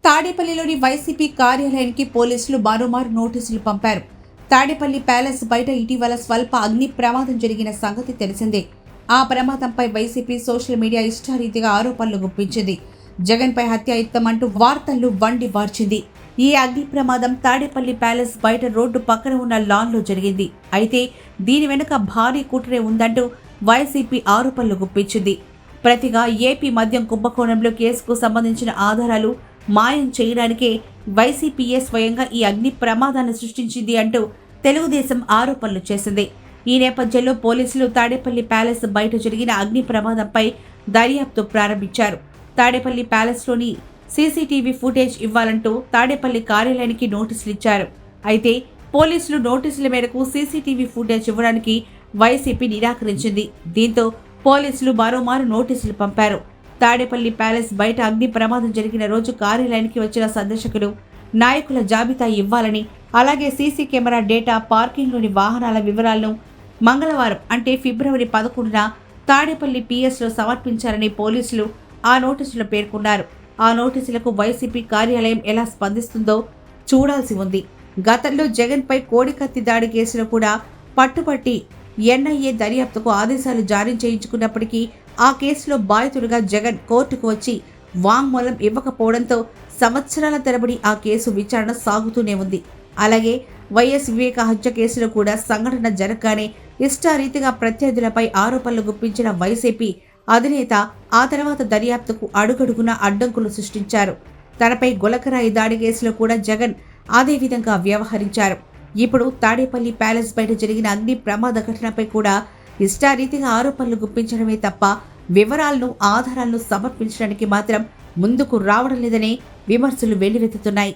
తాడేపల్లిలోని వైసీపీ కార్యాలయానికి పోలీసులు మరోమారు నోటీసులు పంపారు. తాడేపల్లి ప్యాలెస్ బయట ఇటీవల స్వల్ప అగ్ని ప్రమాదం జరిగిన సంగతి తెలిసిందే. ఆ ప్రమాదంపై వైసీపీ సోషల్ మీడియా ఇష్టారీతిగా ఆరోపణలు గుప్పించింది. జగన్పై హత్యాయుక్తమంటూ వార్తల్లో వండి వార్చింది. ఈ అగ్ని ప్రమాదం తాడేపల్లి ప్యాలెస్ బయట రోడ్డు పక్కన ఉన్న లాన్లో జరిగింది. అయితే దీని వెనుక భారీ కుట్రే ఉందంటూ వైసీపీ ఆరోపణలు గుప్పించింది. ప్రతిగా ఏపీ మద్యం కుంభకోణంలో కేసుకు సంబంధించిన ఆధారాలు మాయం చేయడానికే వైసీపీయే స్వయంగా ఈ అగ్ని ప్రమాదాన్ని సృష్టించింది అంటూ తెలుగుదేశం ఆరోపణలు చేసింది. ఈ నేపథ్యంలో పోలీసులు తాడేపల్లి ప్యాలెస్ బయట జరిగిన అగ్ని ప్రమాదంపై దర్యాప్తు ప్రారంభించారు. తాడేపల్లి ప్యాలెస్లోని సీసీటీవీ ఫుటేజ్ ఇవ్వాలంటూ తాడేపల్లి కార్యాలయానికి నోటీసులు ఇచ్చారు. అయితే పోలీసులు నోటీసుల మేరకు సీసీటీవీ ఫుటేజ్ ఇవ్వడానికి వైసీపీ నిరాకరించింది. దీంతో పోలీసులు మరోమారు నోటీసులు పంపారు. తాడేపల్లి ప్యాలెస్ బయట అగ్ని ప్రమాదం జరిగిన రోజు కార్యాలయానికి వచ్చిన సందర్శకులు, నాయకుల జాబితా ఇవ్వాలని, అలాగే సీసీ కెమెరా డేటా, పార్కింగ్లోని వాహనాల వివరాలను మంగళవారం అంటే ఫిబ్రవరి 11న తాడేపల్లి పిఎస్లో సమర్పించాలని పోలీసులు ఆ నోటీసులో పేర్కొన్నారు. ఆ నోటీసులకు వైసీపీ కార్యాలయం ఎలా స్పందిస్తుందో చూడాల్సి ఉంది. గతంలో జగన్పై కోడికత్తి దాడి కేసులో కూడా పట్టుపట్టి ఎన్ఐఏ దర్యాప్తుకు ఆదేశాలు జారీ చేయించుకున్నప్పటికీ ఆ కేసులో బాధితుడిగా జగన్ కోర్టుకు వచ్చి వాంగ్మూలం ఇవ్వకపోవడంతో సంవత్సరాల తరబడి ఆ కేసు విచారణ సాగుతూనే ఉంది. అలాగే వైఎస్ వివేక హత్య కేసులో కూడా సంఘటన జరగగానే ఇష్టారీతిగా ప్రత్యర్థులపై ఆరోపణలు గుప్పించిన వైసీపీ అధినేత ఆ తర్వాత దర్యాప్తుకు అడుగడుగునా అడ్డంకులు సృష్టించారు. తనపై గులకరాయి దాడి కేసులో కూడా జగన్ అదే విధంగా వ్యవహరించారు. ఇప్పుడు తాడేపల్లి ప్యాలెస్ బయట జరిగిన అగ్ని ప్రమాద ఘటనపై కూడా ఇష్టారీతిగా ఆరోపణలు గుప్పించడమే తప్ప వివరాలను, ఆధారాలను సమర్పించడానికి మాత్రం ముందుకు రావడం లేదనే విమర్శలు వెల్లువెత్తుతున్నాయి.